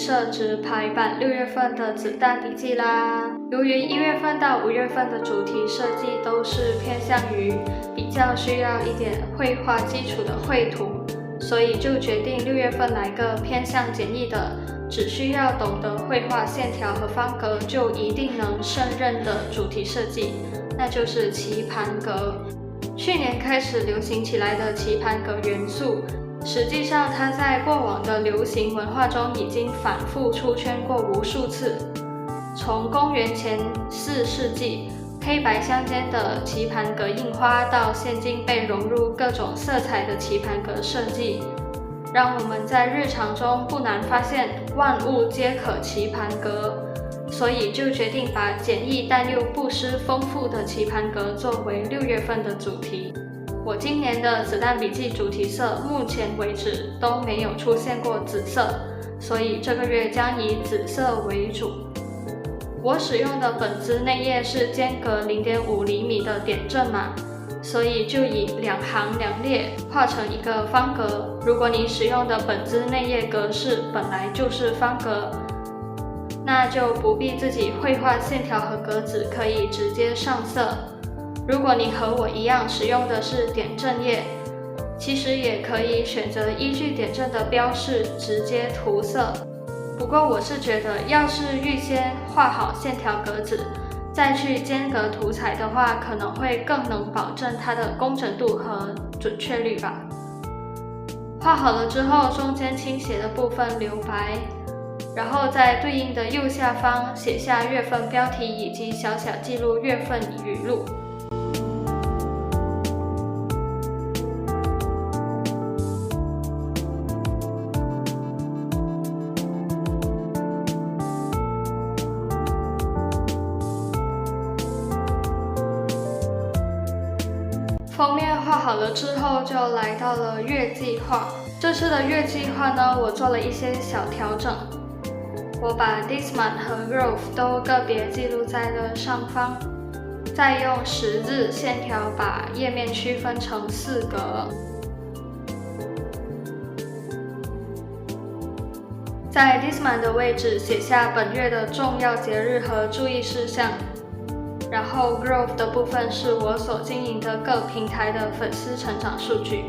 社直排版6月份的子弹笔记啦。由于1月份到5月份的主题设计都是偏向于比较需要一点绘画基础的绘图，所以就决定6月份来个偏向简易的，只需要懂得绘画线条和方格就一定能胜任的主题设计，那就是棋盘格。去年开始流行起来的棋盘格元素，实际上它在过往的流行文化中已经反复出圈过无数次。从公元前4世纪黑白相间的棋盘格印花，到现今被融入各种色彩的棋盘格设计，让我们在日常中不难发现万物皆可棋盘格，所以就决定把简易但又不失丰富的棋盘格作为6月份的主题。我今年的子弹笔记主题色目前为止都没有出现过紫色，所以这个月将以紫色为主。我使用的本子内页是间隔 0.5 厘米的点阵码，所以就以2行2列画成一个方格。如果你使用的本子内页格式本来就是方格，那就不必自己绘画线条和格子，可以直接上色。如果你和我一样使用的是点阵页，其实也可以选择依据点阵的标示直接涂色。不过我是觉得，要是预先画好线条格子，再去间隔涂彩的话，可能会更能保证它的工整度和准确率吧。画好了之后，中间倾斜的部分留白，然后在对应的右下方写下月份标题以及小小记录月份语录。封面画好了之后，就来到了月计划。这次的月计划呢，我做了一些小调整。我把 Discman 和 Grove 都个别记录在了上方，再用十字线条把页面区分成4格。在 Discman 的位置写下本月的重要节日和注意事项。然后 Grove 的部分是我所经营的各平台的粉丝成长数据。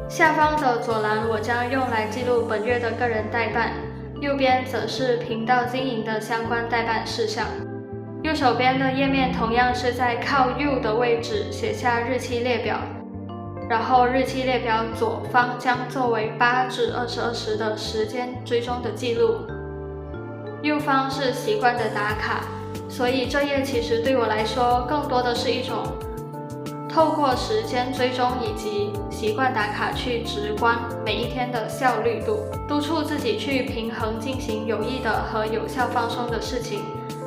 下方的左栏我将用来记录本月的个人代办，右边则是频道经营的相关代办事项。右手边的页面同样是在靠右的位置写下日期列表，然后日期列表左方将作为8至22时的时间追踪的记录，右方是习惯的打卡，所以这页其实对我来说更多的是一种透过时间追踪以及习惯打卡去直观每一天的效率度，督促自己去平衡进行有益的和有效放松的事情，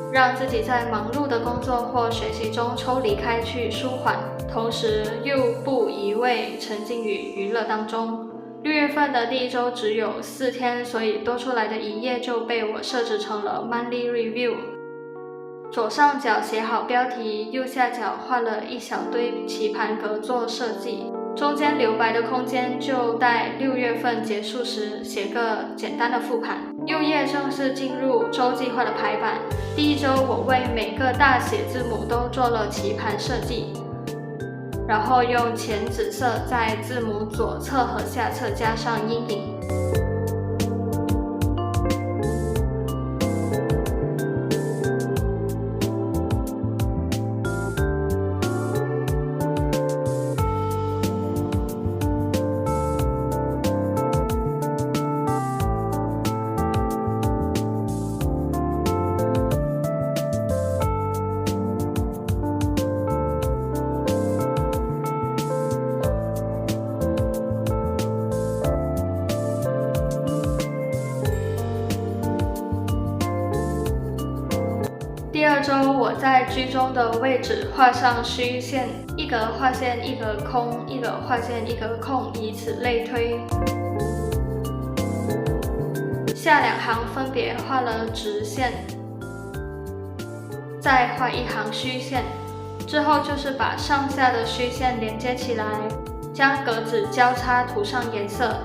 让自己在忙碌的工作或学习中抽离开去舒缓，同时又不一味沉浸于娱乐当中。6月份的第1周只有4天，所以多出来的1页就被我设置成了 Monthly Review。左上角写好标题，右下角画了一小堆棋盘格做设计，中间留白的空间就待6月份结束时写个简单的复盘。右页正式进入周计划的排版。第1周我为每个大写字母都做了棋盘设计，然后用浅紫色在字母左侧和下侧加上阴影。第2周我在居中的位置画上虚线，一格画线一格空，一格画线一格空，以此类推。下2行分别画了直线。再画一行虚线，之后就是把上下的虚线连接起来，将格子交叉涂上颜色，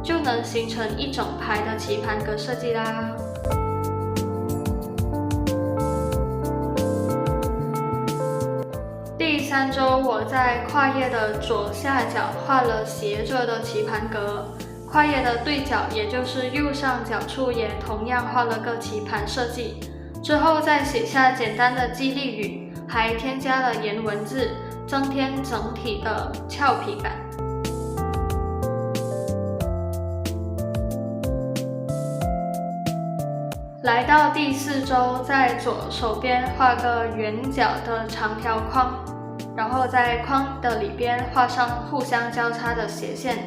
就能形成一整排的棋盘格设计啦。第3周，我在跨页的左下角画了斜着的棋盘格，跨页的对角，也就是右上角处也同样画了个棋盘设计。之后再写下简单的激励语，还添加了颜文字，增添整体的俏皮感。来到第4周，在左手边画个圆角的长条框，然后在框的里边画上互相交叉的斜线。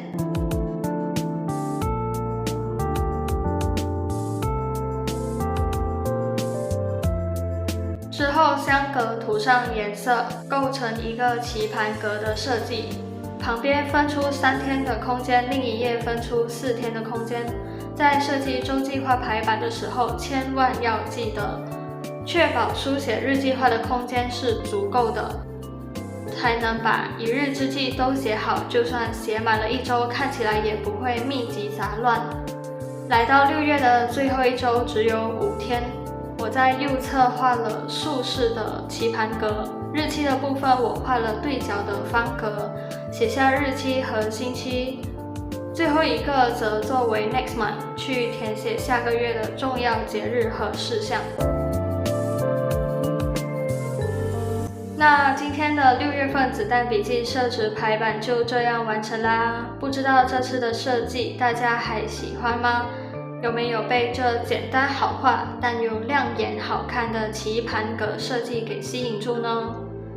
之后相隔涂上颜色，构成一个棋盘格的设计。旁边分出3天的空间，另一页分出4天的空间。在设计周计划排版的时候，千万要记得，确保书写日计划的空间是足够的，才能把一日之计都写好，就算写满了1周，看起来也不会密集杂乱。来到6月的最后1周，只有5天。我在右侧画了竖式的棋盘格，日期的部分我画了对角的方格，写下日期和星期。最后一个则作为 next month 去填写下个月的重要节日和事项。那今天的6月份子弹笔记设置排版就这样完成啦。不知道这次的设计大家还喜欢吗？有没有被这简单好画但又亮眼好看的棋盘格设计给吸引住呢？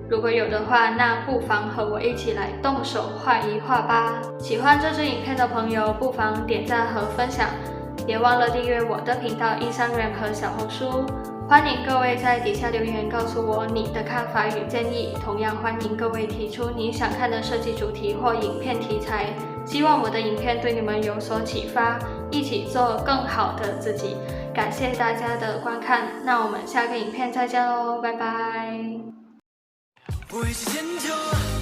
如果有的话，那不妨和我一起来动手画一画吧。喜欢这支影片的朋友，不妨点赞和分享，别忘了订阅我的频道 Instagram 和小红书。欢迎各位在底下留言告诉我你的看法与建议，同样欢迎各位提出你想看的设计主题或影片题材。希望我的影片对你们有所启发，一起做更好的自己。感谢大家的观看，那我们下个影片再见喽，拜拜。我一起迁就